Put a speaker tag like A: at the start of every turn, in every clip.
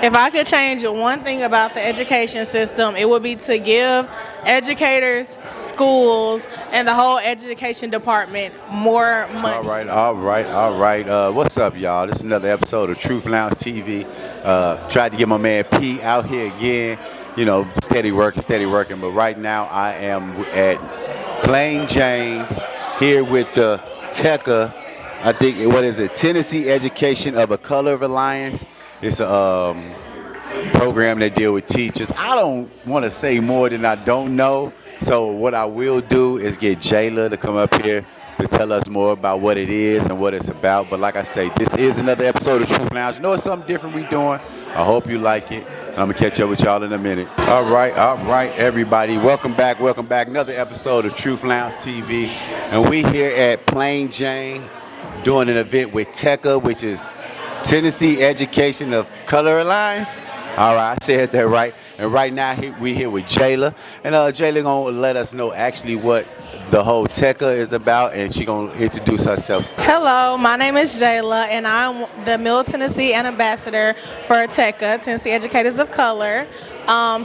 A: If I could change one thing about the education system, it would be to give educators, schools, and the whole education department more money.
B: All right. What's up, y'all? This is another episode of Truth Lounge TV. Tried to get my man P out here again. You know, steady working. But right now I am at Plain Jane's here with the TECA. I think, what is it? Tennessee Education of a Color of Alliance. It's a program that deal with teachers. I don't want to say more than I don't know. So what I will do is get JAYLA to come up here to tell us more about what it is and what it's about. But like I say, this is another episode of Truth Lounge. You know, it's something different we doing. I hope you like it. I'm going to catch up with y'all in a minute. All right, everybody. Welcome back. Another episode of Truth Lounge TV. And we here at Plain Jane doing an event with TECA, which is Tennessee Education of Color Alliance. All right, I said that right. And right now we here with JAYLA, and JAYLA gonna let us know actually what the whole TECA is about, and she gonna introduce herself.
A: Hello, my name is JAYLA, and I'm the Middle Tennessee Ambassador for TECA, Tennessee Educators of Color.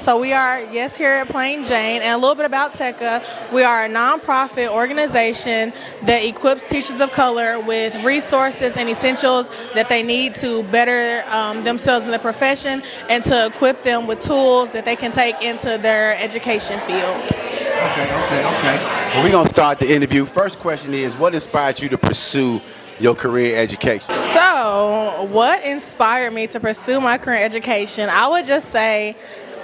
A: So we are, yes, here at Plain Jane, and a little bit about TECA. We are a nonprofit organization that equips teachers of color with resources and essentials that they need to better themselves in the profession and to equip them with tools that they can take into their education field.
B: Okay. Well, we're going to start the interview. First question is, what inspired you to pursue your career education?
A: So, what inspired me to pursue my career education? I would just say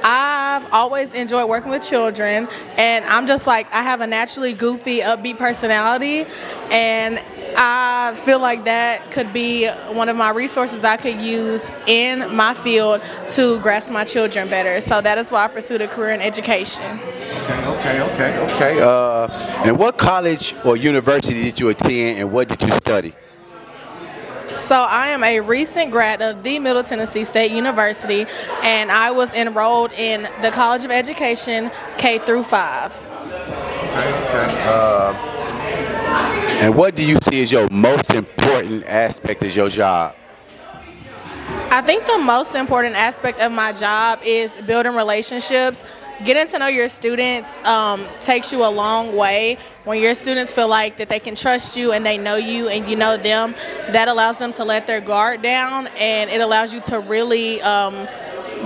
A: I've always enjoyed working with children, and I'm just like, I have a naturally goofy, upbeat personality, and I feel like that could be one of my resources that I could use in my field to grasp my children better. So that is why I pursued a career in education.
B: Okay. And what college or university did you attend, and what did you study?
A: So I am a recent grad of the Middle Tennessee State University, and I was enrolled in the College of Education K through 5.
B: Okay. And what do you see as your most important aspect of your job?
A: I think the most important aspect of my job is building relationships. Getting to know your students takes you a long way. When your students feel like that they can trust you and they know you and you know them, that allows them to let their guard down, and it allows you to really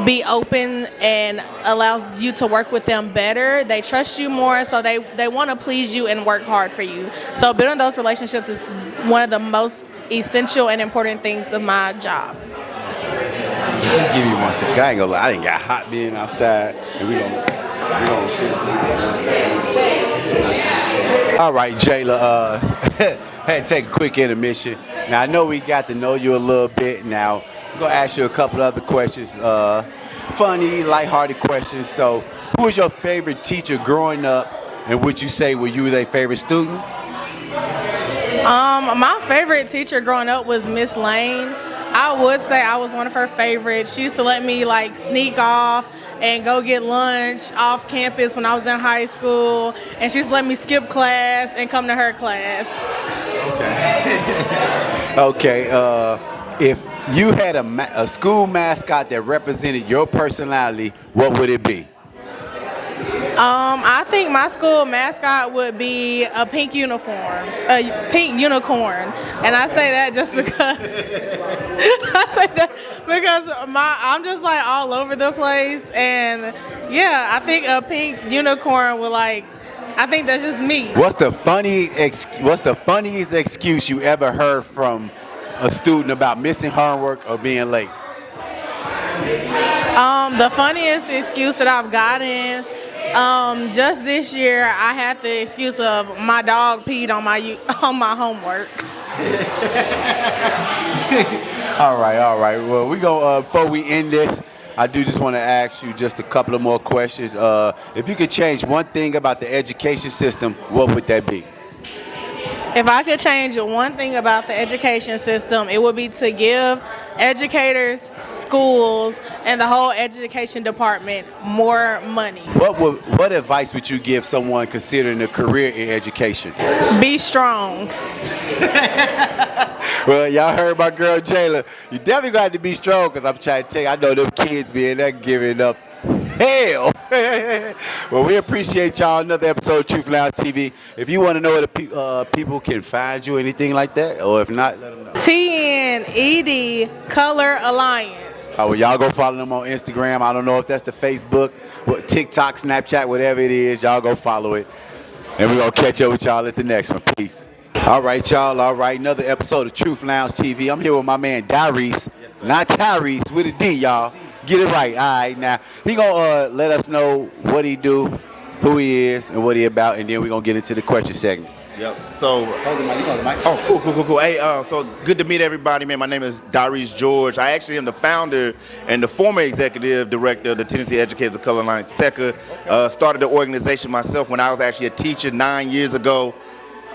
A: be open and allows you to work with them better. They trust you more, so they want to please you and work hard for you. So building those relationships is one of the most essential and important things of my job.
B: Just give me 1 second. I ain't gonna lie, I didn't got hot being outside, and we gonna All right, JAYLA, had to take a quick intermission. Now I know we got to know you a little bit. Now I'm gonna ask you a couple other questions, funny, lighthearted questions. So, who was your favorite teacher growing up, and would you say were you their favorite student?
A: My favorite teacher growing up was Miss Lane. I would say I was one of her favorites. She used to let me like sneak off and go get lunch off campus when I was in high school, and she used to let me skip class and come to her class.
B: Okay. If you had a school mascot that represented your personality, what would it be?
A: I think my school mascot would be a pink unicorn, and I say that just because I'm just like all over the place, and yeah, I think a pink unicorn would I think that's just me.
B: What's the funniest excuse you ever heard from a student about missing homework or being late?
A: The funniest excuse that I've gotten. Just this year, I had the excuse of my dog peed on my homework.
B: All right. Well, we go before we end this. I do just want to ask you just a couple of more questions. If you could change one thing about the education system, what would that be?
A: If I could change one thing about the education system, it would be to give educators, schools, and the whole education department more money.
B: What advice would you give someone considering a career in education?
A: Be strong.
B: Well, y'all heard my girl JAYLA. You definitely got to be strong because I'm trying to tell you, I know them kids being there giving up hell. Well, we appreciate y'all. Another episode of Truth Lounge TV. If you want to know where the people can find you, anything like that, or if not, let them know.
A: TNED Color Alliance.
B: Oh, well, y'all go follow them on Instagram. I don't know if that's the Facebook, TikTok, Snapchat, whatever it is. Y'all go follow it. And we're going to catch up with y'all at the next one. Peace. All right, y'all. All right. Another episode of Truth Lounge TV. I'm here with my man, DYRESE. Not Tyrese, with a D, y'all. Get it right. All right. Now, he going to let us know what he do, who he is, and what he about. And then we're going to get into the question segment.
C: Yep. So,
B: hold the mic. You hold the mic.
C: Oh, cool. Hey, so good to meet everybody, man. My name is DYRESE George. I actually am the founder and the former executive director of the Tennessee Educators of Color Alliance, TECA. Started the organization myself when I was actually a teacher 9 years ago.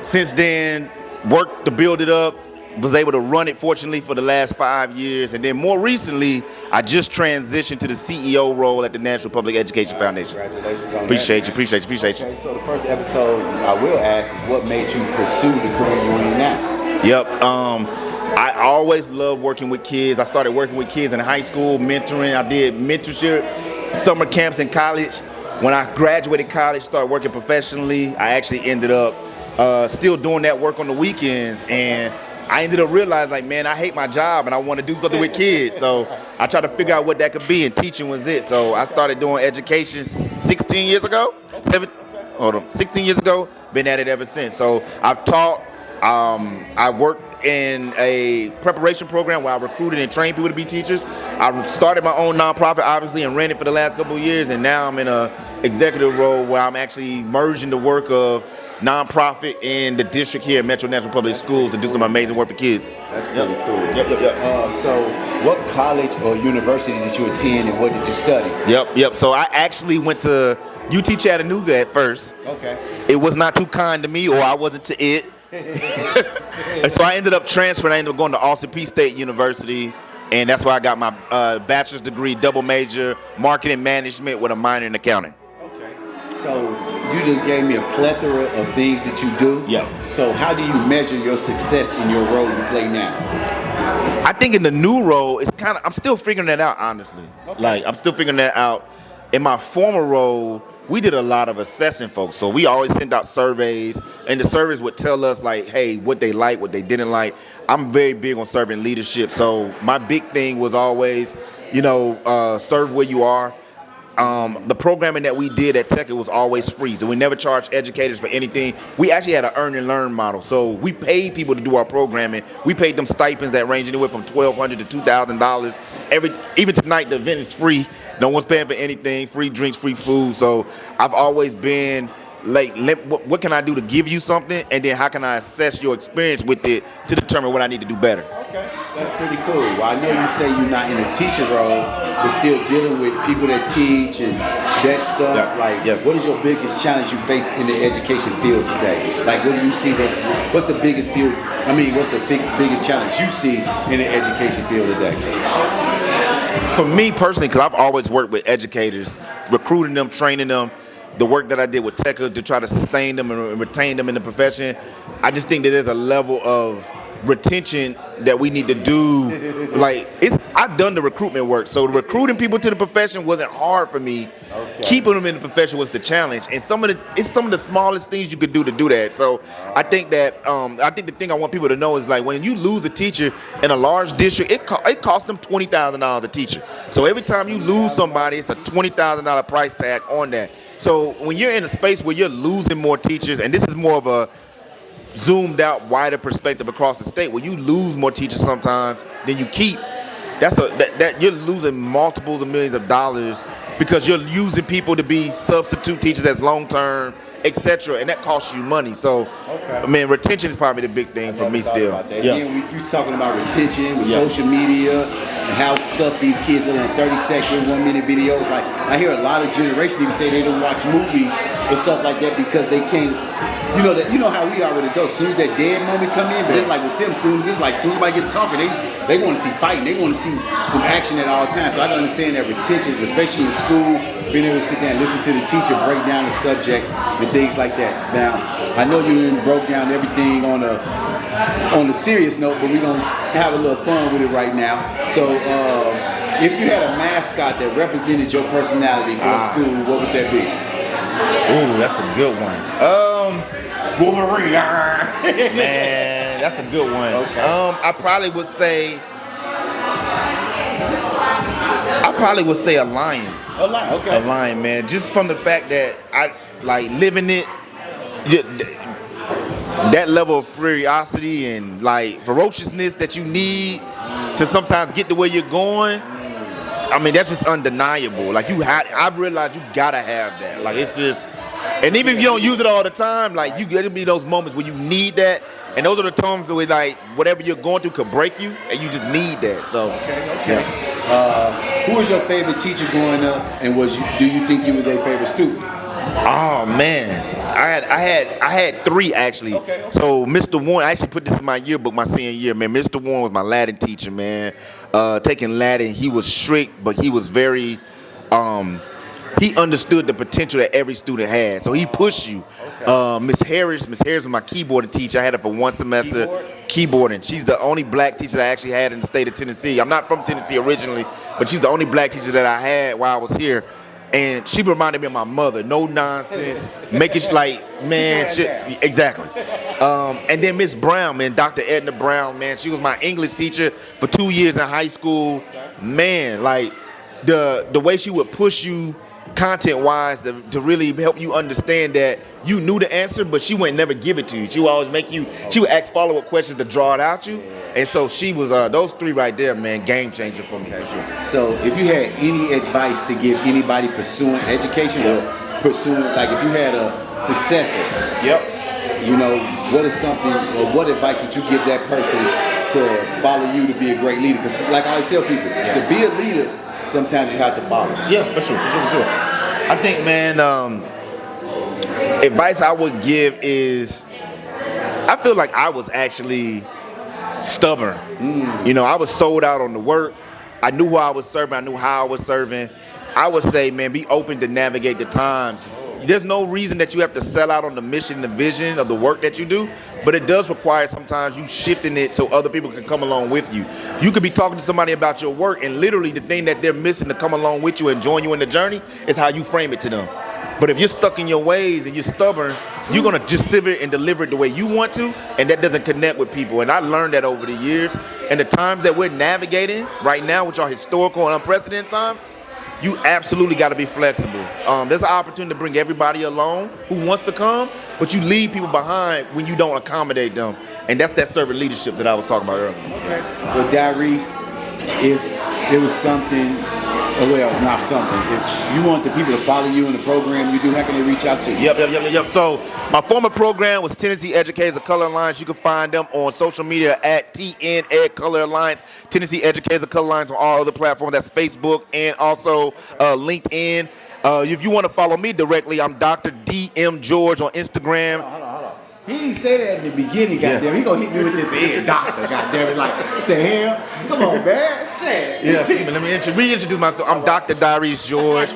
C: Since then, worked to build it up. Was able to run it, fortunately, for the last 5 years. And then more recently, I just transitioned to the CEO role at the Nashville Public Education Foundation.
B: Congratulations on
C: Appreciate
B: that,
C: you.
B: Okay, so the first episode I will ask is what made you pursue the career you're in now?
C: Yep. I always loved working with kids. I started working with kids in high school, mentoring. I did mentorship, summer camps in college. When I graduated college, started working professionally, I actually ended up still doing that work on the weekends. And I ended up realizing, like, man, I hate my job and I want to do something with kids. So I tried to figure out what that could be, and teaching was it. So I started doing education 16 years ago. 16 years ago. Been at it ever since. So I've taught. I worked in a preparation program where I recruited and trained people to be teachers. I started my own nonprofit, obviously, and ran it for the last couple of years. And now I'm in a executive role where I'm actually merging the work of nonprofit in the district here at Metro Nashville Public Schools to do some amazing work for kids.
B: That's pretty cool. Yep. So what college or university did you attend and what did you study?
C: Yep. So I actually went to UT Chattanooga at first.
B: Okay.
C: It was not too kind to me, or I wasn't to it. And so I ended up transferring. I ended up going to Austin Peay State University, and that's where I got my bachelor's degree, double major, marketing management with a minor in accounting.
B: Okay. So you just gave me a plethora of things that you do.
C: Yeah.
B: So how do you measure your success in your role you play now?
C: I think in the new role, it's kind of, I'm still figuring that out, honestly.
B: Okay.
C: Like, I'm still figuring that out. In my former role, we did a lot of assessing folks. So we always send out surveys, and the surveys would tell us, like, hey, what they like, what they didn't like. I'm very big on serving leadership. So my big thing was always, serve where you are. The programming that we did at Tech, it was always free. So we never charged educators for anything. We actually had an earn and learn model. So we paid people to do our programming. We paid them stipends that range anywhere from $1,200 to $2,000. Even tonight, the event is free. No one's paying for anything. Free drinks, free food. So I've always been like, what can I do to give you something? And then how can I assess your experience with it to determine what I need to do better?
B: Okay, that's pretty cool. Well, I know you say you're not in a teacher role, but still dealing with people that teach and that stuff.
C: Yeah. Yes.
B: What is your biggest challenge you face in the education field today? Like, what do you see? What's the biggest field? What's the biggest challenge you see in the education field today?
C: For me personally, because I've always worked with educators, recruiting them, training them, the work that I did with TECA to try to sustain them and retain them in the profession, I just think that there's a level of retention that we need to do. I've done the recruitment work, so recruiting people to the profession wasn't hard for me. Okay. Keeping them in the profession was the challenge, and it's some of the smallest things you could do to do that. So I think that the thing I want people to know is, like, when you lose a teacher in a large district, it costs them $20,000 a teacher. So every time you lose somebody, it's a $20,000 price tag on that. So when you're in a space where you're losing more teachers, and this is more of a zoomed out, wider perspective across the state, where you lose more teachers sometimes than you keep, that you're losing multiples of millions of dollars because you're using people to be substitute teachers as long-term, etc., and that costs you money. So, retention is probably the big thing for me still.
B: Yeah. Again, you're talking about retention with social media and how stuff these kids live in 30-second, 1-minute videos. Like, I hear a lot of generations even say they don't watch movies and stuff like that because they can't. You know how we are with adults. As soon as that dead moment come in, but it's like with them, as soon as somebody get talking, they want to see fighting. They want to see some action at all times. So I can understand that retention, especially in school, being able to sit down and listen to the teacher break down the subject and things like that. Now, I know you broke down everything on the on the serious note, but we're gonna have a little fun with it right now. So, if you had a mascot that represented your personality for a school, what would that be?
C: Ooh, that's a good one.
B: Wolverine.
C: Man, that's a good one.
B: Okay.
C: I probably would say a lion.
B: A lion. Okay.
C: A lion, man. Just from the fact that I like living it. That level of ferocity and like ferociousness that you need to sometimes get to where you're going. I mean, that's just undeniable. Like I've realized you gotta have that. Like it's just, and even if you don't use it all the time, like there'll be those moments where you need that, and those are the times where like whatever you're going through could break you, and you just need that. So,
B: okay. Who was your favorite teacher growing up, and do you think you was their favorite student?
C: Oh man, I had three actually.
B: Okay.
C: So Mr. Warren, I actually put this in my yearbook my senior year, man. Mr. Warren was my Latin teacher, man. Taking Latin, he was strict, but he was very, he understood the potential that every student had. So he pushed you. Okay. Miss Harris was my keyboarding teacher. I had her for one semester. Keyboarding. She's the only black teacher that I actually had in the state of Tennessee. I'm not from Tennessee originally, but she's the only black teacher that I had while I was here. And she reminded me of my mother. No nonsense. Making like, man, shit. Exactly. And then Miss Brown, man, Dr. Edna Brown, man, she was my English teacher for 2 years in high school. Man, like the way she would push you content-wise to really help you understand that you knew the answer, but she wouldn't never give it to you. She would always she would ask follow-up questions to draw it out you. And so she was, those three right there, man, game changer for me. For sure.
B: So if you had any advice to give anybody pursuing education or pursuing, like if you had a successor, you know, what is something, or what advice would you give that person to follow you to be a great leader? Because like I always tell people, to be a leader, sometimes you have to follow.
C: Yeah, for sure. I think, man, advice I would give is, I feel like I was actually stubborn. You know, I was sold out on the work. I knew who I was serving. I knew how I was serving. I would say, man, be open to navigate the times. There's no reason that you have to sell out on the mission and the vision of the work that you do, but it does require sometimes you shifting it so other people can come along with you. You could be talking to somebody about your work, and literally the thing that they're missing to come along with you and join you in the journey is how you frame it to them. But if you're stuck in your ways and you're stubborn, you're gonna just sit it and deliver it the way you want to, and that doesn't connect with people. And I learned that over the years. And the times that we're navigating right now, which are historical and unprecedented times, you absolutely got to be flexible. There's an opportunity to bring everybody along who wants to come, but you leave people behind when you don't accommodate them. And that's that servant leadership that I was talking about earlier.
B: Okay. Well, DYRESE, if there was something, not something, if you want the people to follow you in the program you do, how can they reach out to you?
C: Yep. So my former program was Tennessee Educators of Color Alliance. You can find them on social media at TN Ed Color Alliance, Tennessee Educators of Color Alliance on all other platforms. That's Facebook and also LinkedIn. If you want to follow me directly, I'm Dr. DM George on Instagram.
B: Hold on. He didn't say that in the beginning, goddamn. He gonna hit me with this head doctor, goddamn it. Like, what the hell? Come on, man. Shit.
C: Yeah, let me reintroduce myself. I'm Dr. DYRESE George.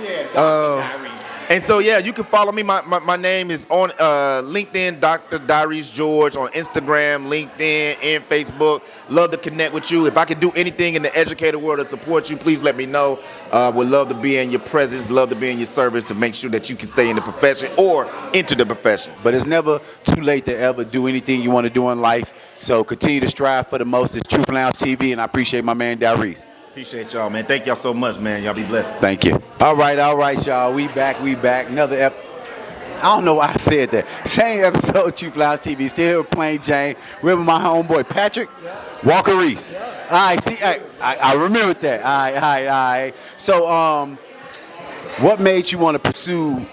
C: And so, yeah, you can follow me. My name is on LinkedIn, Dr. DYRESE George, on Instagram, LinkedIn, and Facebook. Love to connect with you. If I can do anything in the educator world to support you, please let me know. Would love to be in your presence, love to be in your service to make sure that you can stay in the profession or enter the profession.
B: But it's never too late to ever do anything you want to do in life. So continue to strive for the most. It's Truth Lounge TV, and I appreciate my man, DYRESE.
C: Appreciate y'all, man. Thank y'all so much, man. Y'all be blessed.
B: Thank you. All right, y'all. We back. Another I don't know why I said that. Same episode of Truth Lounge TV. Still here with Plain Jane. We're with my homeboy, Patrick Walker Reese. Yeah. All right, see, I remembered that. All right. So, what made you want to pursue,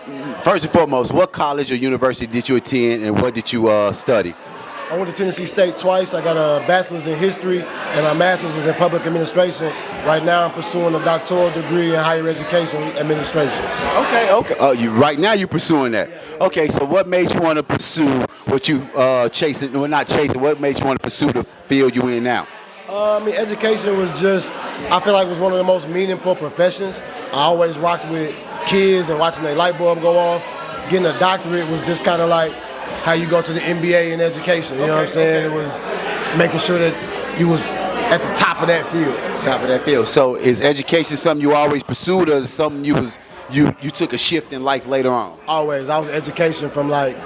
B: first and foremost, what college or university did you attend, and what did you study?
D: I went to Tennessee State twice. I got a bachelor's in history, and my master's was in public administration. Right now, I'm pursuing a doctoral degree in higher education administration.
B: Okay. Right now you're pursuing that. Okay, so what made you want to pursue what you chasing? Well, not chasing. What made you want to pursue the field you in now?
D: Education was just, I feel like it was one of the most meaningful professions. I always rocked with kids and watching their light bulb go off. Getting a doctorate was just kind of like how you go to the NBA in education. You know what I'm saying? It was making sure that you was at the top of that field.
B: Top of that field. So is education something you always pursued, or is it something you took a shift in life later on?
D: Always. I was education from like,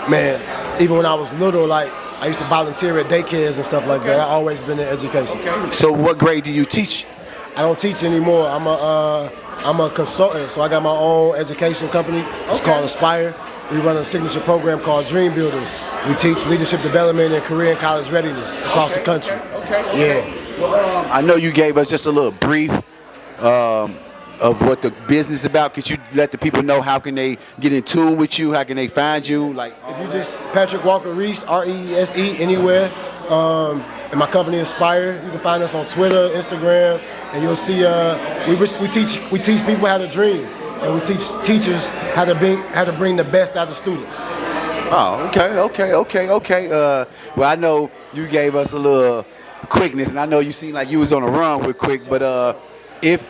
D: man, even when I was little, like I used to volunteer at daycares and stuff like that. I always been in education.
B: Okay. So what grade do you teach?
D: I don't teach anymore. I'm a consultant, so I got my own education company. It's called Aspire. We run a signature program called Dream Builders. We teach leadership development and career and college readiness across the country. Yeah.
B: Well, I know you gave us just a little brief of what the business is about. Could you let the people know how can they get in tune with you? How can they find you? Like,
D: if you just Patrick Walker Reese, REESE, anywhere. And my company Aspire. You can find us on Twitter, Instagram, and you'll see we teach people how to dream, and we teach teachers how to bring the best out of students.
B: oh, okay. Well, I know you gave us a little quickness, and I know you seemed like you was on a run with quick. But if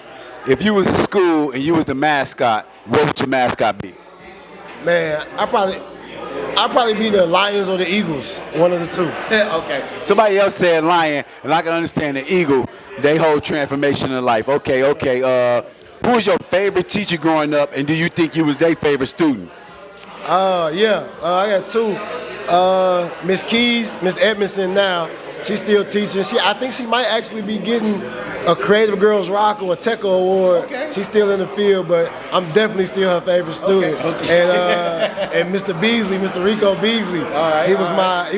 B: you was in school and you was the mascot, what would your mascot be?
D: Man, I'd probably be the Lions or the Eagles, one of the two.
B: Okay. Somebody else said lion, and I can understand the eagle. They hold transformation in life. Okay. Who was your favorite teacher growing up, and do you think you was their favorite student?
D: I got two. Miss Keys, Miss Edmondson now. She's still teaching. I think she might actually be getting a Creative Girls Rock or a Techo Award. Okay. She's still in the field, but I'm definitely still her favorite student. Okay. And Mr. Beasley, Mr. Rico Beasley, he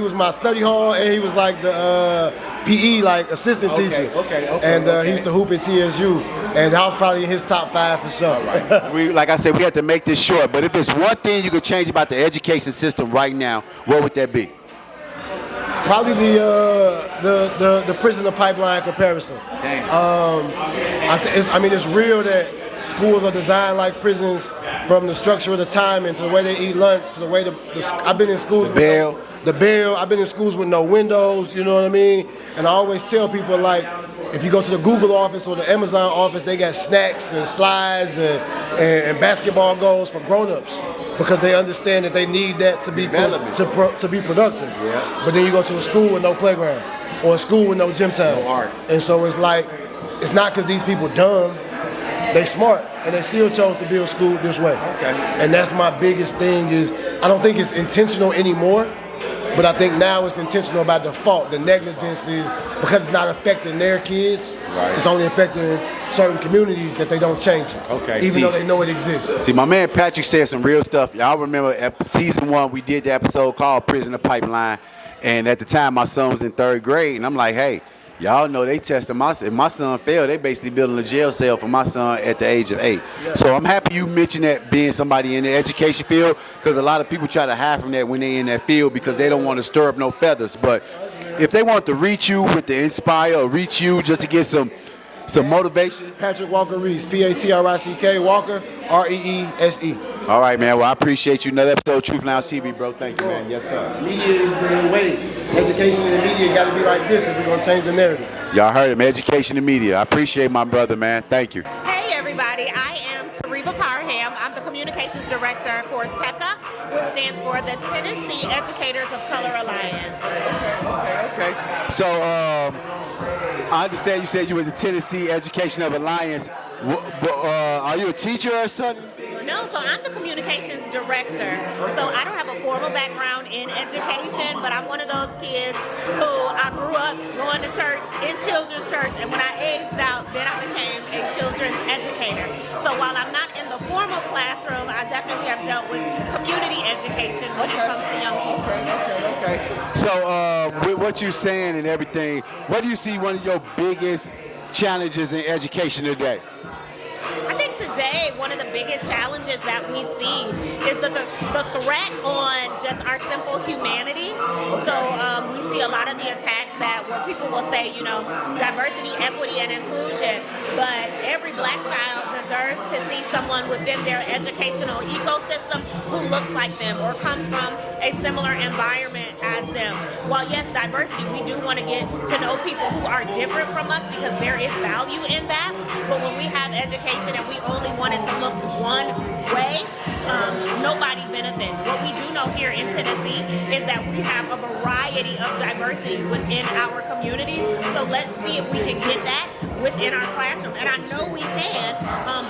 D: was my study hall, and he was like the PE like assistant teacher. And he used to hoop at TSU, and that was probably in his top 5 for sure.
B: Right. Like I said, we have to make this short, but if there's one thing you could change about the education system right now, what would that be?
D: Probably the prisoner pipeline comparison. It's real that schools are designed like prisons, from the structure of the timing to the way they eat lunch to the way I've been in schools the bell. I've been in schools with no windows. You know what I mean? And I always tell people, like, if you go to the Google office or the Amazon office, they got snacks and slides and basketball goals for grown-ups, because they understand that they need that to be to be productive. Yeah. But then you go to a school with no playground, or a school with no gym time.
B: No art.
D: And so it's like, it's not because these people dumb, they smart, and they still chose to build school this way.
B: Okay.
D: And that's my biggest thing is, I don't think it's intentional anymore, but I think now it's intentional by default. The negligence is because it's not affecting their kids. Right. It's only affecting certain communities that they don't change it.
B: Okay.
D: Even though they know it exists.
B: See, my man Patrick said some real stuff. Y'all remember season 1, we did the episode called Prisoner Pipeline. And at the time, my son was in 3rd grade. And I'm like, hey, y'all know they tested my son. If my son failed, they basically building a jail cell for my son at the age of 8. Yeah. So I'm happy you mentioned that, being somebody in the education field, because a lot of people try to hide from that when they're in that field because they don't want to stir up no feathers. But if they want to reach you with the Inspire, or reach you just to get some motivation.
D: Patrick Walker Reese, Patrick Walker, REESE.
B: All right, man. Well, I appreciate you. Another episode of Truth Lounge TV, bro. Thank you, man. Yes, sir.
D: Media is the way. Education and media got to be like this if we're going to change the narrative.
B: Y'all heard him. Education and media. I appreciate my brother, man. Thank you.
E: Hey, everybody. I am TEREVA PARHAM. I'm the communications director for TECA, which stands for the Tennessee Educators of Color Alliance.
B: Okay. So, I understand you said you were the Tennessee Education of Alliance. Are you a teacher or something?
E: No, so I'm the communications director. So I don't have a formal background in education, but I'm one of those kids who I grew up going to church, in children's church, and when I aged out, then I became a children's educator. So while I'm not in the formal classroom, I definitely have dealt with community education when it comes to young people.
B: Okay. So with what you're saying and everything, what do you see one of your biggest challenges in education today?
E: I think today one of the biggest challenges that we see is the threat on just our simple humanity. So we see a lot of the attacks where people will say, diversity, equity, and inclusion, but every black child deserves to see someone within their educational ecosystem who looks like them or comes from a similar environment as as them. While yes, diversity, we do want to get to know people who are different from us because there is value in that. But when we have education and we only want it to look one way, nobody benefits. What we do know here in Tennessee is that we have a variety of diversity within our communities. So let's see if we can get that within our classroom. And I know we can,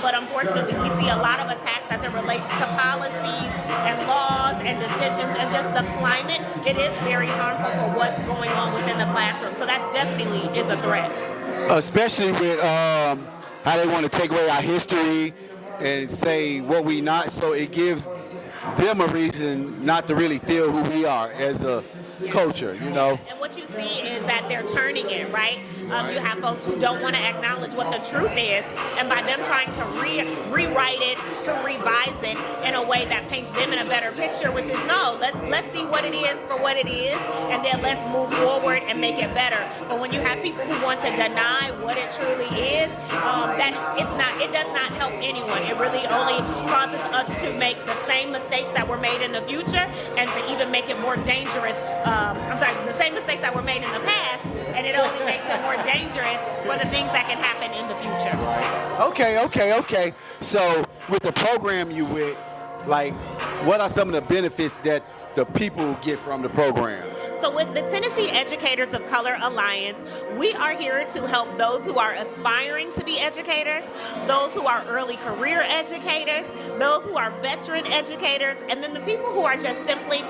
E: but unfortunately we see a lot of attacks as it relates to policies and laws and decisions and just the climate. It is very harmful for what's going on within the classroom. So that's definitely is a threat.
B: Especially with how they want to take away our history and say what we not, so it gives them a reason not to really feel who we are as a culture, you know.
E: And what you see is that they're turning it, right? You have folks who don't want to acknowledge what the truth is, and by them trying to rewrite it, to revise it in a way that paints them in a better picture with this, no, let's see what it is for what it is, and then let's move forward and make it better. But when you have people who want to deny what it truly is, it does not help anyone. It really only causes us to make the same mistakes that were made in the future, and to even make it more dangerous. The same mistakes that were made in the past, and it only makes it more dangerous for the things that can happen in the future.
B: Okay. So with the program you with, like, what are some of the benefits that the people get from the program?
E: So with the Tennessee Educators of Color Alliance, we are here to help those who are aspiring to be educators, those who are early career educators, those who are veteran educators, and then the people who are just simply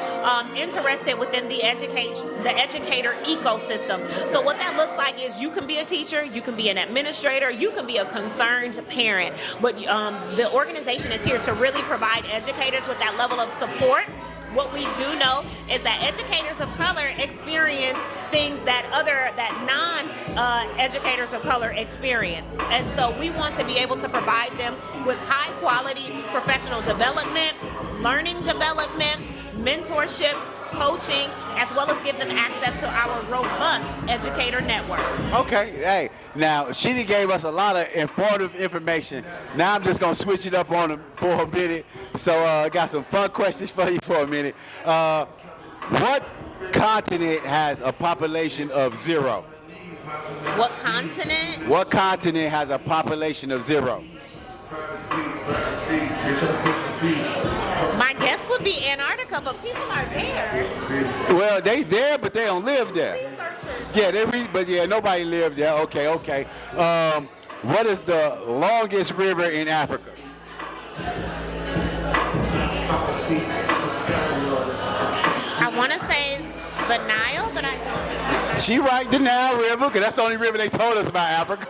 E: interested within the educator ecosystem. So what that looks like is you can be a teacher, you can be an administrator, you can be a concerned parent, but the organization is here to really provide educators with that level of support. What we do know is that educators of color experience things that non-educators of color experience. And so we want to be able to provide them with high quality professional development, learning development, mentorship, coaching, as well as give them access to our robust educator network.
B: Okay, hey, now she done gave us a lot of informative information. Now I'm just gonna switch it up on them for a minute. So I got some fun questions for you for a minute. What continent has a population of 0?
E: What continent?
B: What continent has a population of 0?
E: My guess would be Antarctica, but people are there.
B: Well, they there, but they don't live there.
E: Researchers.
B: Yeah, but nobody lived there. Okay. What is the longest river in Africa?
E: I want to say the Nile, but I don't know.
B: She right, the Nile River, because that's the only river they told us about Africa.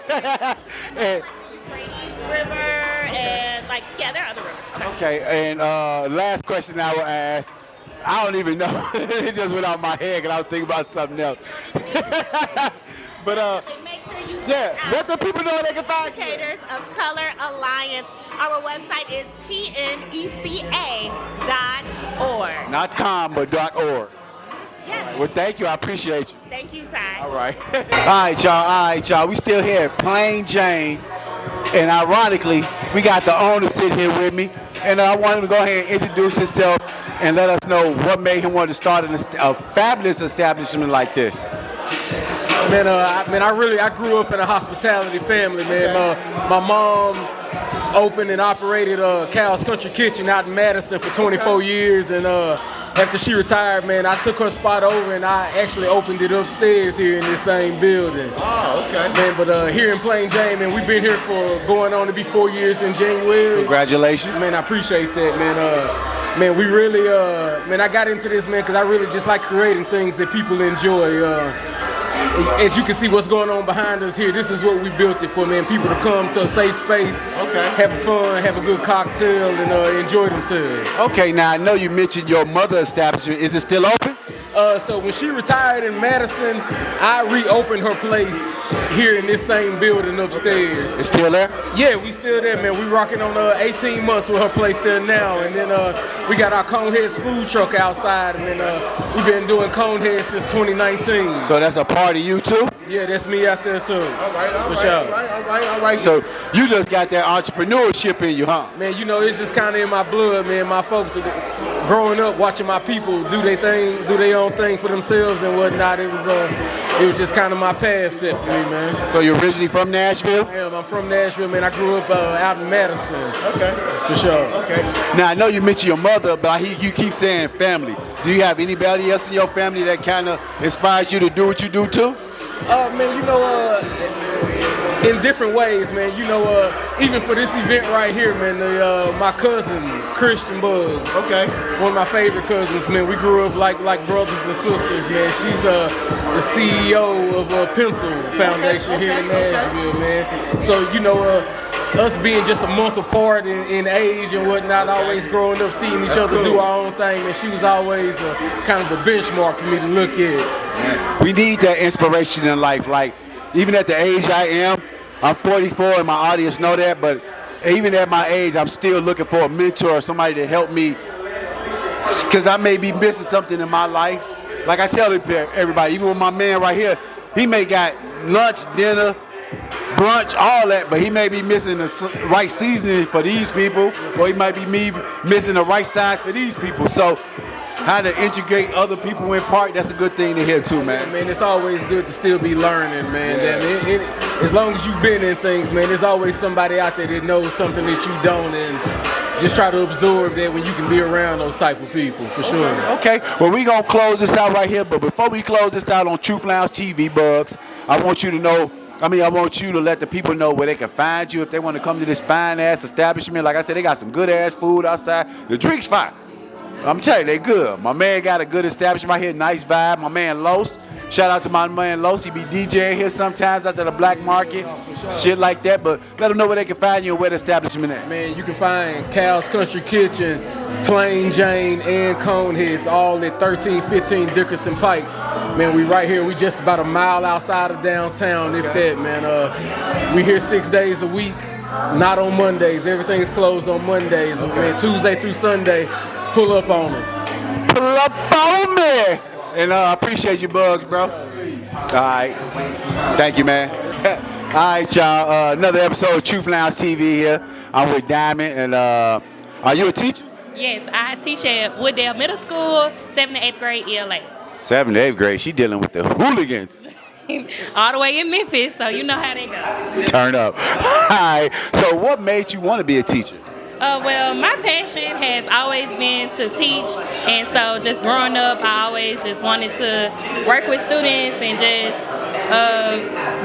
B: And,
E: Euphrates River and there are other rivers. Okay.
B: and last question I will ask. I don't even know. It just went out of my head because I was thinking about something else. But
E: make sure you check out
B: let the people know they can find
E: Educators of Color Alliance. Our website is tneca.org.
B: Not .com, but .org.
E: Yes.
B: Well, thank you. I appreciate you.
E: Thank you, Ty.
B: All right. All right, y'all. We still here at Plain Jane's. And ironically, we got the owner sitting here with me. And I want him to go ahead and introduce himself and let us know what made him want to start a fabulous establishment like this.
F: Man, I grew up in a hospitality family, man. My mom opened and operated Cal's Country Kitchen out in Madison for 24 years, and after she retired, man, I took her spot over and I actually opened it upstairs here in this same building.
B: Oh, okay.
F: Man, but here in Plain Jane, man, we've been here for going on to be 4 years in January.
B: Congratulations.
F: Man, I appreciate that, man. Man, we really, I got into this, man, because I really just like creating things that people enjoy. As you can see what's going on behind us here, this is what we built it for, man. People to come to a safe space, have fun, have a good cocktail, and enjoy themselves.
B: Okay, now I know you mentioned your mother establishment. Is it still open?
F: So when she retired in Madison, I reopened her place here in this same building upstairs.
B: It's still there?
F: Yeah, we still there, man. We rocking on 18 months with her place there now. And then we got our Coneheads food truck outside, and then we've been doing Coneheads since 2019.
B: So that's a part of you too?
F: Yeah, that's me out there too.
B: All right,
F: sure.
B: All right. So you just got that entrepreneurship in you, huh?
F: Man, it's just kind of in my blood, man. My folks, growing up watching my people do their thing, do their own thing for themselves and whatnot, it was just kind of my path set for me, man.
B: So you're originally from Nashville?
F: I am. I'm from Nashville, man. I grew up out in Madison.
B: Okay.
F: For sure.
B: Okay. Now I know you mentioned your mother, but I hear you keep saying family. Do you have anybody else in your family that kind of inspires you to do what you do too?
F: Man, you know, in different ways, man. You know, even for this event right here, man, my cousin, Christian Bugs.
B: Okay.
F: One of my favorite cousins, man. We grew up like brothers and sisters, man. She's the CEO of Pencil Foundation here in Nashville, man. So, you know, us being just a month apart in age and whatnot, always growing up, seeing each other do our own thing, and she was always kind of a benchmark for me to look at.
B: We need that inspiration in life. Like, even at the age I am, I'm 44 and my audience know that, but even at my age, I'm still looking for a mentor, somebody to help me, because I may be missing something in my life. Like I tell everybody, even with my man right here, he may got lunch, dinner, brunch, all that, but he may be missing the right seasoning for these people, or he might be missing the right size for these people. So how to integrate other people in part, that's a good thing to hear too, man.
F: Man, it's always good to still be learning, man. Yeah. As long as you've been in things, man, there's always somebody out there that knows something that you don't, and just try to absorb that when you can be around those type of people, for sure.
B: Okay, well, we're going to close this out right here, but before we close this out on Truth Lounge TV, Bugs, I want you to let the people know where they can find you if they want to come to this fine-ass establishment. Like I said, they got some good-ass food outside. The drink's fine. I'm telling you, they good. My man got a good establishment right here, nice vibe. My man Los, shout out to my man Los. He be DJing here sometimes after the black market, shit like that. But let them know where they can find you and where the establishment at.
F: Man, you can find Cal's Country Kitchen, Plain Jane, and Coneheads, all at 1315 Dickerson Pike. Man, we right here. We just about a mile outside of downtown, if that, man. We here 6 days a week, not on Mondays. Everything's closed on Mondays. Man, Tuesday through Sunday. Pull up on us.
B: Pull up on me. And I appreciate you, Bugs, bro. All right. Thank you, man. All right, y'all. Another episode of Truth Lounge TV here. I'm with Diamond. And are you a teacher?
E: Yes, I teach at Wooddale Middle School, 7th to 8th grade ELA.
B: 7th to 8th grade. She dealing with the hooligans.
E: All the way in Memphis, so you know how they go.
B: Turn up. All right. So what made you want to be a teacher?
E: Well, my passion has always been to teach, and so just growing up, I always just wanted to work with students and just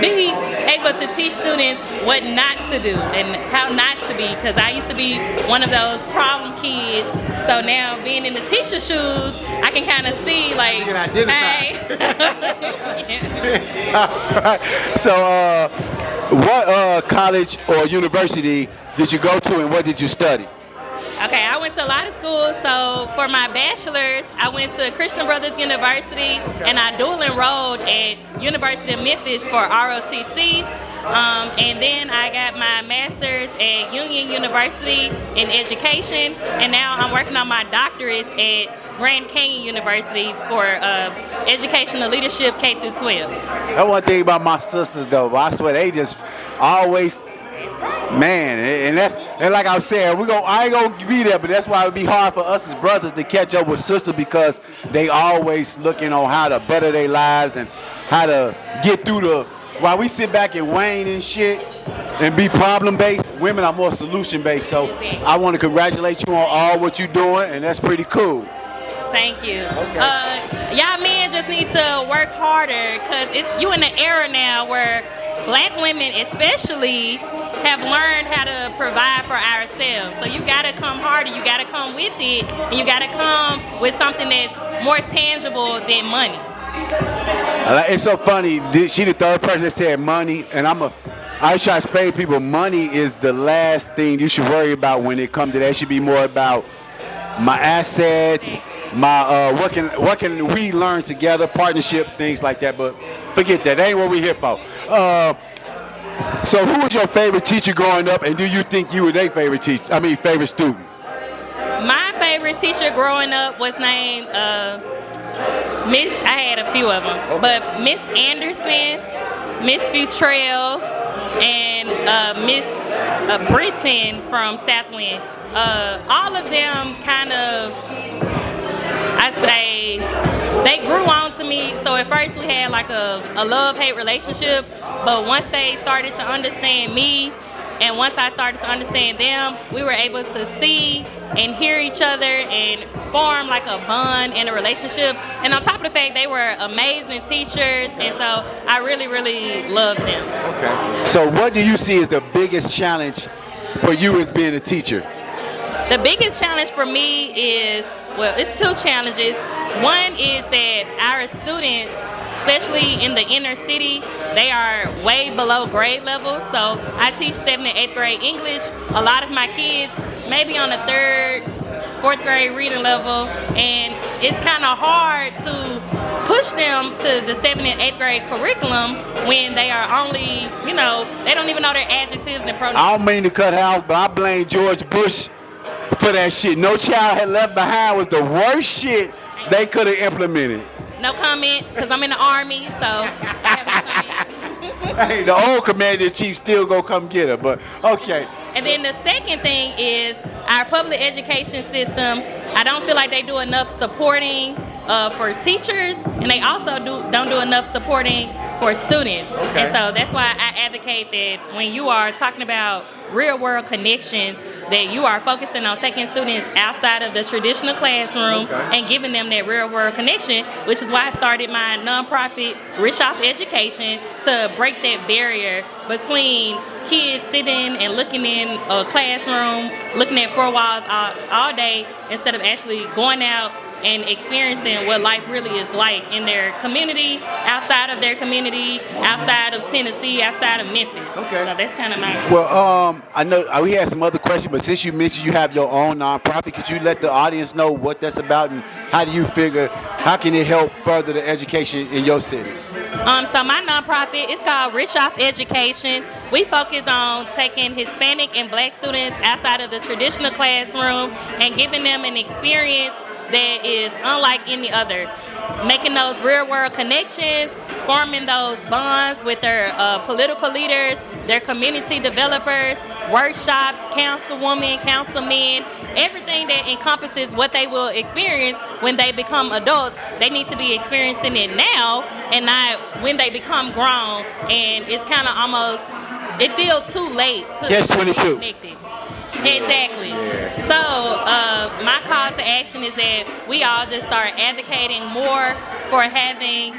E: be able to teach students what not to do and how not to be, because I used to be one of those problem kids. So now being in the teacher shoes, I can kind of see, like,
B: you can identify.
E: Hey.
B: All right. So what college or university did you go to and what did you study?
E: Okay, I went to a lot of schools. So for my bachelor's, I went to Christian Brothers University, and I dual enrolled at University of Memphis for ROTC. And then I got my master's at Union University in education, and now I'm working on my doctorates at Grand Canyon University for educational leadership K through 12.
B: That's one thing about my sisters though, but I swear they just always, man, and like I was saying, I ain't gonna be there, but that's why it would be hard for us as brothers to catch up with sisters, because they always looking on how to better their lives and how to get through while we sit back and whine and shit and be problem-based, women are more solution-based. So I want to congratulate you on all what you're doing, and that's pretty cool.
E: Thank you.
B: Okay.
E: Y'all men just need to work harder, because you in the era now where black women especially have learned how to provide for ourselves. So you gotta come harder, you gotta come with it, and you gotta come with something that's more tangible than money.
B: It's so funny, she the third person that said money, and I try to explain to people, money is the last thing you should worry about when it comes to that. It should be more about my assets, my what can we learn together, partnership, things like that. But forget that ain't what we're here for. So who was your favorite teacher growing up, and do you think you were their favorite teacher? Favorite student?
E: My favorite teacher growing up was named I had a few of them, but Miss Anderson, Miss Futrell, and Miss
G: Britain from Southwind. All of them kind of, I'd say, they grew on to me. So at first we had like a love-hate relationship, but once they started to understand me, and once I started to understand them, we were able to see and hear each other and form like a bond and a relationship. And on top of the fact, they were amazing teachers, and so I really, really loved them.
B: Okay. So what do you see as the biggest challenge for you as being a teacher?
G: The biggest challenge for me is, well, it's two challenges. One is that our students, especially in the inner city, they are way below grade level. So I teach 7th and 8th grade English. A lot of my kids maybe on the 3rd, 4th grade reading level, and it's kind of hard to push them to the 7th and 8th grade curriculum when they are only, you know, they don't even know their adjectives and pronouns.
B: I don't mean to cut house, but I blame George Bush for that shit. No Child Had Left Behind was the worst shit they could have implemented.
G: No comment, because I'm in the Army, so I have no comment.
B: Hey, the old commander-in-chief still go come get her, but okay.
G: And then the second thing is our public education system. I don't feel like they do enough supporting for teachers, and they also don't do enough supporting for students.
B: Okay.
G: And so that's why I advocate that when you are talking about real-world connections, that you are focusing on taking students outside of the traditional classroom and giving them that real-world connection, which is why I started my nonprofit, Rich Off Education, to break that barrier between kids sitting and looking in a classroom, looking at four walls all day, instead of actually going out and experiencing what life really is like in their community, outside of their community, outside of Tennessee, outside of Memphis.
B: Okay.
G: So that's kind of my...
B: Well, I know we had some other questions, but since you mentioned you have your own nonprofit, could you let the audience know what that's about and how do you figure, how can it help further the education in your city?
G: So my nonprofit is called Rich Off Education. We focus on taking Hispanic and Black students outside of the traditional classroom and giving them an experience that is unlike any other. Making those real world connections, forming those bonds with their political leaders, their community developers, workshops, councilwomen, councilmen, everything that encompasses what they will experience when they become adults. They need to be experiencing it now and not when they become grown, and it's kind of almost, it feels too late to
B: Yes,
G: be
B: 22.
G: connected. Exactly. So my call to action is that we all just start advocating more for having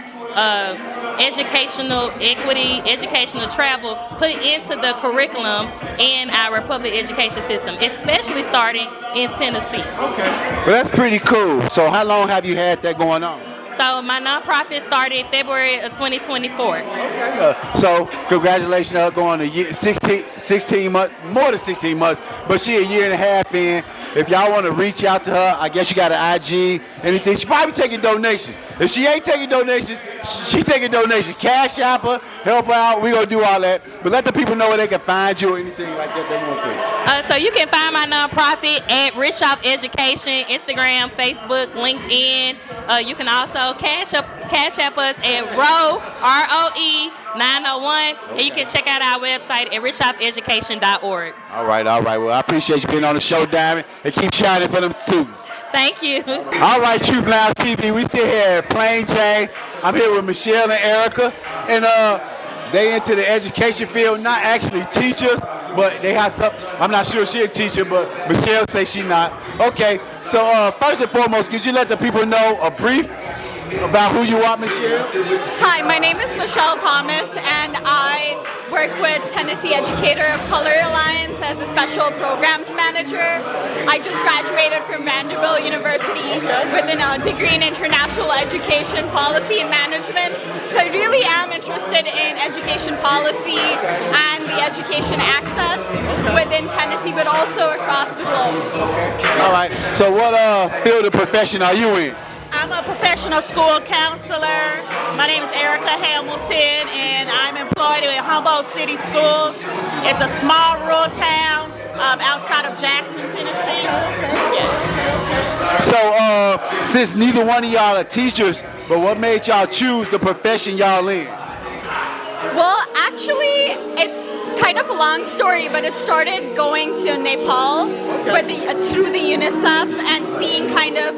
G: educational equity, educational travel put into the curriculum in our public education system, especially starting in Tennessee.
B: Okay. Well, that's pretty cool. So how long have you had that going on?
G: So my nonprofit started February of 2024.
B: Okay. So congratulations on her going a year, 16 months, more than 16 months, but she a year and a half in. If y'all want to reach out to her, I guess you got an IG, anything. She probably taking donations. If she ain't taking donations, she taking donations. Cash app her, help her out. We gonna do all that. But let the people know where they can find you or anything like that they want to.
G: So you can find my nonprofit at Rich Off Education, Instagram, Facebook, LinkedIn. You can also cash app us at ROE, R-O-E 901, and you can check out our website at richoffeducation.org.
B: All right. Well, I appreciate you being on the show, Diamond, and keep shining for them students.
G: Thank you.
B: All right, Truth Lounge TV, we still here at Plain Jane. I'm here with Michelle and Erica, and they into the education field, not actually teachers, but they have some, I'm not sure she's a teacher, but Michelle says she not. Okay, so first and foremost, could you let the people know a brief about who you are, Michelle?
H: Hi, my name is Michelle Thomas, and I work with Tennessee Educator of Color Alliance as a special programs manager. I just graduated from Vanderbilt University with a degree in international education policy and management. So I really am interested in education policy and the education access within Tennessee, but also across the globe.
B: All right, so what field of profession are you in?
I: I'm a professional school counselor. My name is Erica Hamilton, and I'm employed in Humboldt City Schools. It's a small rural town outside of Jackson, Tennessee. Yeah.
B: So since neither one of y'all are teachers, but what made y'all choose the profession y'all in?
H: Well, actually, it's kind of a long story, but it started going to Nepal through the UNICEF and seeing kind of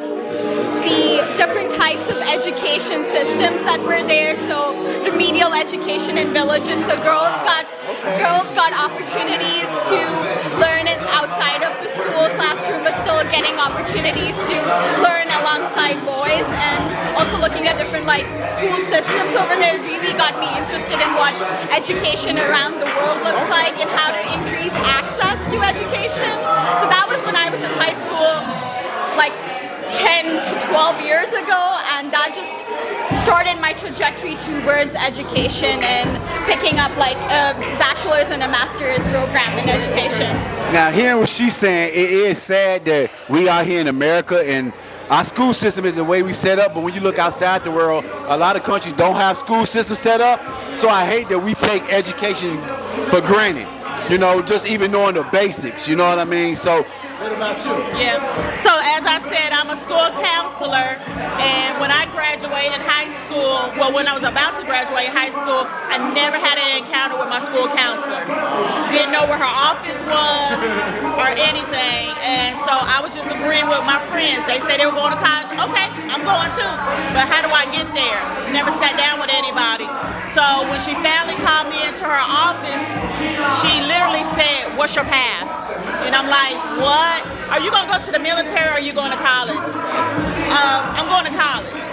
H: the different types of education systems that were there. So remedial education in villages. So girls got opportunities to learn it outside of the school classroom, but still getting opportunities to learn alongside boys. And also looking at different like school systems over there really got me interested in what education around the world looks like and how to increase access to education. So that was when I was in high school, like 10 to 12 years ago, and that just started my trajectory towards education and picking up like a bachelor's and a master's program in education.
B: Now, hearing what she's saying, it is sad that we are here in America and our school system is the way we set up, but when you look outside the world, a lot of countries don't have school systems set up. So I hate that we take education for granted, you know, just even knowing the basics, you know what I mean? So what about you?
I: Yeah. So as I said, I'm a school counselor, and when I graduated high school, well, when I was about to graduate high school, I never had an encounter with my school counselor. Didn't know where her office was or anything, and so I was just agreeing with my friends. They said they were going to college. Okay, I'm going too, but how do I get there? Never sat down with anybody. So when she finally called me into her office, she literally said, "What's your path?" And I'm like, "What? Are you gonna go to the military or are you going to college?" I'm going to college.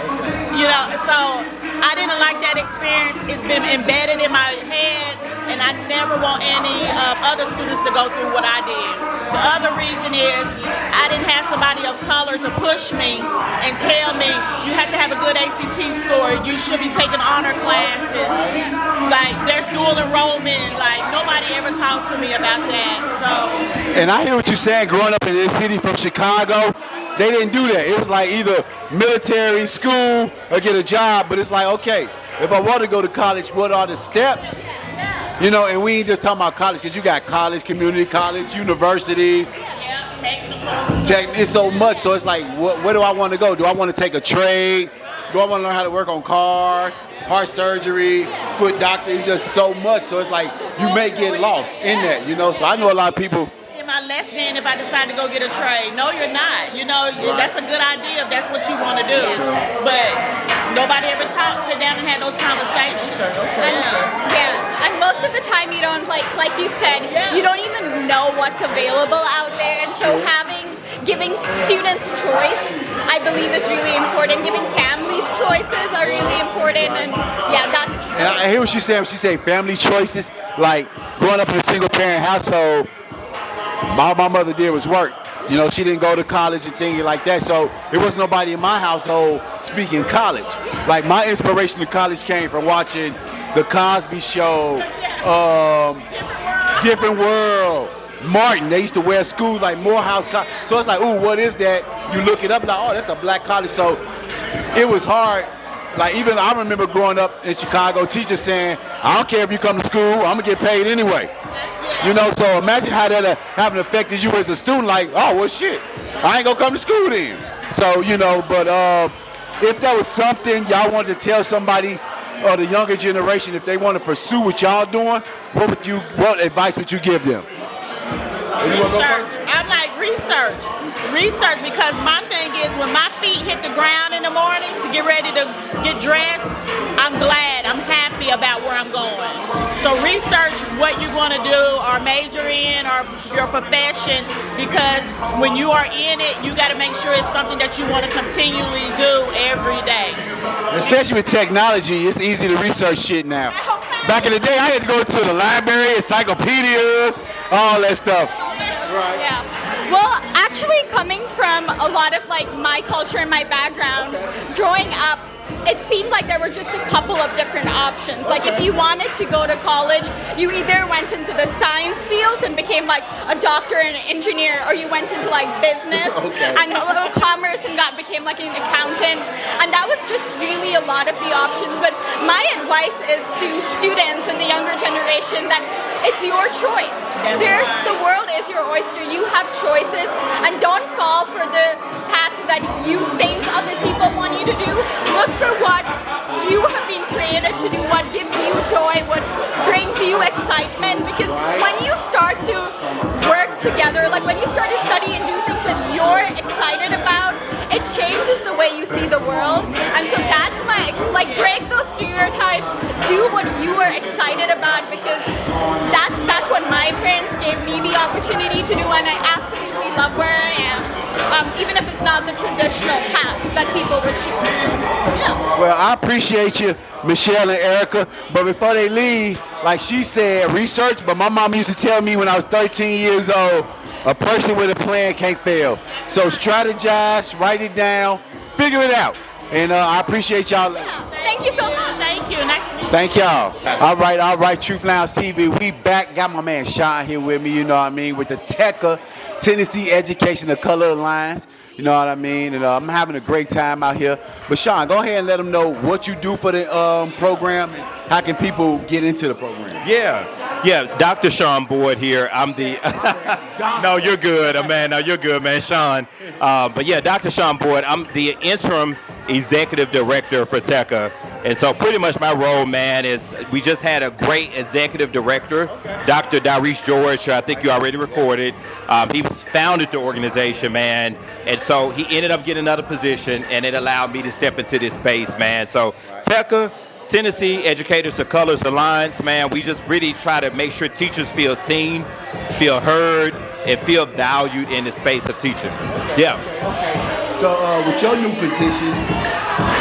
I: You know, so I didn't like that experience. It's been embedded in my head, and I never want any other students to go through what I did. The other reason is I didn't have somebody of color to push me and tell me you have to have a good ACT score. You should be taking honor classes. Like there's dual enrollment. Like nobody ever talked to me about that. So.
B: And I hear what you're saying. Growing up in this city from Chicago, they didn't do that. It was like either military, school, or get a job. But it's like, okay, if I want to go to college, what are the steps? You know, and we ain't just talking about college, because you got college, community college, universities. It's so much. So it's like, where do I want to go? Do I want to take a trade? Do I want to learn how to work on cars, heart surgery, foot doctor? It's just so much. So it's like you may get lost in that, you know. So I know a lot of people.
I: Am I less than if I decide to go get a trade? No, you're not. You know, that's a good idea if that's what you want to do. But nobody ever sit down and had those conversations.
H: And most of the time you don't, like you said, you don't even know what's available out there. And so giving students choice, I believe, is really important. Giving families choices are really important. And that's.
B: And I hear what she's saying. She said family choices, like growing up in a single parent household. All my mother did was work. You know, she didn't go to college and things like that. So there was nobody in my household speaking college. Like my inspiration to college came from watching The Cosby Show, Different World, Martin. They used to wear schools like Morehouse College. So it's like, ooh, what is that? You look it up, like, oh, that's a black college. So it was hard. Like even I remember growing up in Chicago, teachers saying, I don't care if you come to school, I'm gonna get paid anyway. You know, so imagine how that having affected you as a student, like, oh, well, shit, I ain't gonna come to school then. So, you know, but if there was something y'all wanted to tell somebody or the younger generation, if they want to pursue what y'all doing, what advice would you give them?
I: Research. I'm like, research, because my thing is when my feet hit the ground in the morning to get ready to get dressed, I'm glad, I'm happy about where I'm going. So research what you're going to do or major in or your profession, because when you are in it, you got to make sure it's something that you want to continually do every day.
B: Especially with technology, it's easy to research shit now. Back in the day, I had to go to the library, encyclopedias, all that stuff. Right.
H: Yeah. Well, actually coming from a lot of like my culture and my background, growing up, it seemed like there were just a couple of different options. Like if you wanted to go to college, you either went into the science fields and became like a doctor and an engineer, or you went into like business and a little commerce and became like an accountant. And that was just really a lot of the options. But my advice is to students and the younger generation that it's your choice. The world is your oyster. You have choices, and don't fall for the path that you think other people want you to do. Look for what you have been created created to do what gives you joy, what brings you excitement. Because when you start to work together, like when you start to study and do things that you're excited about, it changes the way you see the world. And so that's like break those stereotypes, do what you are excited about, because that's what my parents gave me the opportunity to do, and I absolutely love where I am, even if it's not the traditional path that people would choose. Yeah.
B: Well, I appreciate you, Michelle and Erica, but before they leave, like she said, research, but my mom used to tell me when I was 13 years old, a person with a plan can't fail. So strategize, write it down, figure it out. And I appreciate y'all.
H: Yeah. Thank you so much.
I: Thank you. Nice to meet you.
B: Thank y'all. All right, Truth Lounge TV. We back. Got my man Sean here with me, you know what I mean, with the TECA, Tennessee Education of Color Alliance. You know what I mean? And I'm having a great time out here. But Sean, go ahead and let them know what you do for the program and how can people get into the program.
J: Yeah, Dr. Sean Boyd here. I'm the, no, you're good, man. No, you're good, man, Sean. But yeah, Dr. Sean Boyd, I'm the interim executive director for TECA. And so pretty much my role, man, is we just had a great executive director, Dr. DYRESE George, I think you already recorded. He founded the organization, man. And so he ended up getting another position, and it allowed me to step into this space, man. So TECA, Tennessee Educators of Colors Alliance, man, we just really try to make sure teachers feel seen, feel heard, and feel valued in the space of teaching. Yeah.
B: Okay. So with your new position,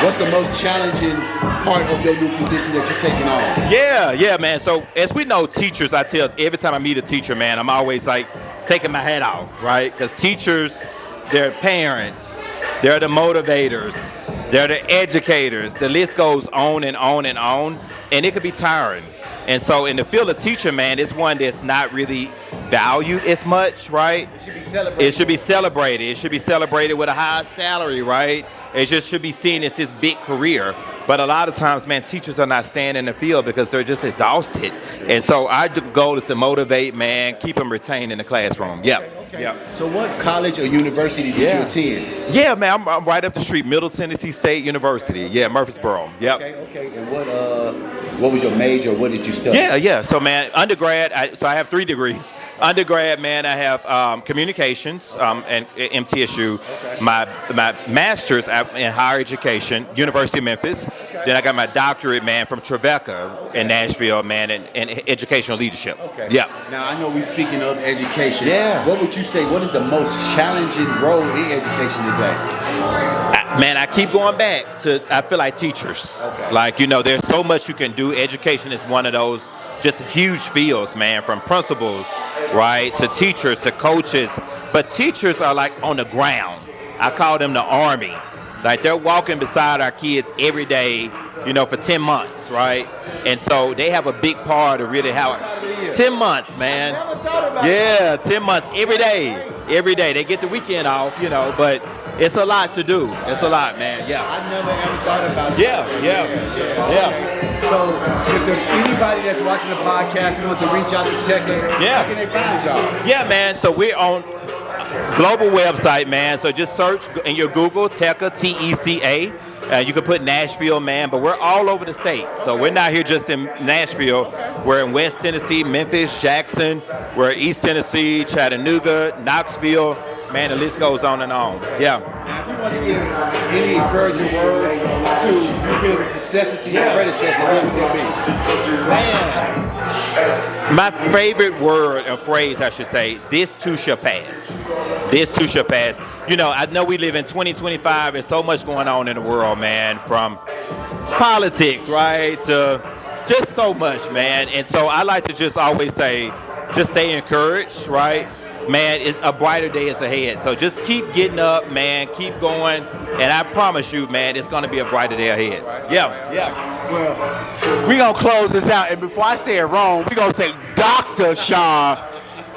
B: what's the most challenging part of your new position that you're taking on?
J: Yeah, man. So as we know, teachers, I tell every time I meet a teacher, man, I'm always like taking my hat off, right? Because teachers, they're parents, they're the motivators, they're the educators. The list goes on and on and on, and it could be tiring. And so in the field of teaching, man, it's one that's not really valued as much, right?
B: It should be celebrated.
J: It should be celebrated. It should be celebrated with a high salary, right? It just should be seen as his big career. But a lot of times, man, teachers are not staying in the field because they're just exhausted. And so our goal is to motivate, man, keep them retained in the classroom. Yeah.
B: Okay.
J: Yeah.
B: So what college or university did you attend?
J: Yeah, man, I'm right up the street, Middle Tennessee State University. Yeah, Murfreesboro. Yep.
B: Okay. And what was your major? What did you study?
J: Yeah. So, man, undergrad, I have 3 degrees. Undergrad, man, I have communications and MTSU. Okay. My master's in higher education, University of Memphis. Okay. Then I got my doctorate, man, from TEREVA in Nashville, man, in educational leadership.
B: Okay.
J: Yeah.
B: Now, I know we're speaking of education.
J: Yeah.
B: What would you say, what is the most challenging role in education today?
J: Man, I keep going back to, I feel like teachers. Okay. Like, you know, there's so much you can do. Education is one of those just huge fields, man, from principals, right, to teachers, to coaches. But teachers are like on the ground. I call them the army. Like they're walking beside our kids every day, you know, for 10 months, right? And so they have a big part of really how 10 months, man. Yeah, 10 months every day. Every day. They get the weekend off, you know, but it's a lot to do. It's a lot, man. Yeah.
B: I never ever thought about it.
J: Yeah.
B: So if anybody that's watching the podcast wants to reach out to TECA, how can they find y'all?
J: Yeah, man. So we're on global website, man. So just search in your Google, TECA, T-E-C-A. You can put Nashville, man, but we're all over the state. So we're not here just in Nashville. We're in West Tennessee, Memphis, Jackson. We're in East Tennessee, Chattanooga, Knoxville. Man, the list goes on and on. Yeah.
B: Now, if you want to give any encouraging words to you being a successor to your predecessor, what would that be?
J: Man, my favorite word or phrase, I should say, this too shall pass. This too shall pass. You know, I know we live in 2025. There's so much going on in the world, man, from politics, right, to just so much, man. And so I like to just always say, just stay encouraged, right? Man, it's a brighter day is ahead. So just keep getting up, man. Keep going. And I promise you, man, it's going to be a brighter day ahead. Yeah.
B: Well, we're going to close this out. And before I say it wrong, we're going to say Dr. Sean.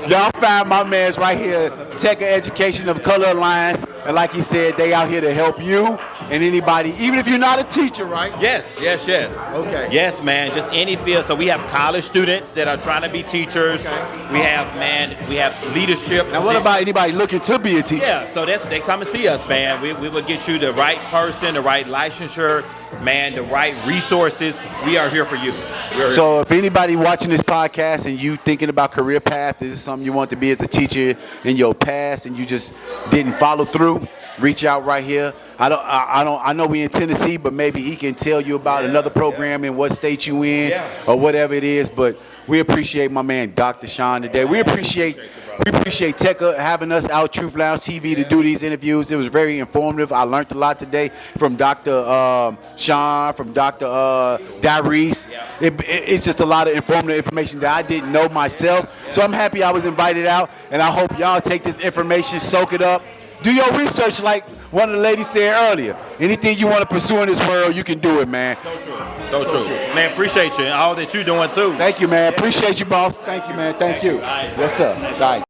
B: Y'all find my man's right here, TECA Education of Color Alliance. And like he said, they out here to help you and anybody, even if you're not a teacher, right?
J: Yes.
B: Okay.
J: Yes, man. Just any field. So we have college students that are trying to be teachers.
B: Okay.
J: We have leadership.
B: Now, what about anybody looking to be a teacher?
J: Yeah, so they come and see us, man. We will get you the right person, the right licensure, man, the right resources. We are here for you.
B: So if anybody watching this podcast and you thinking about career path, this is something you want to be as a teacher in your past and you just didn't follow through, reach out right here. I know we in Tennessee, but maybe he can tell you about another program in what state you in or whatever it is. But we appreciate my man Dr. SHAWN today. We appreciate TECA having us out Truth Lounge TV to do these interviews. It was very informative. I learned a lot today from Dr. SHAWN, from Dr. DYRESE. It's just a lot of informative information that I didn't know myself. So I'm happy I was invited out, and I hope y'all take this information, soak it up. Do your research like one of the ladies said earlier. Anything you want to pursue in this world, you can do it, man.
J: So true. Man, appreciate you and all that you're doing too.
B: Thank you, man. Appreciate you, boss. Thank you, man. Thank you. Yes, sir. Bye.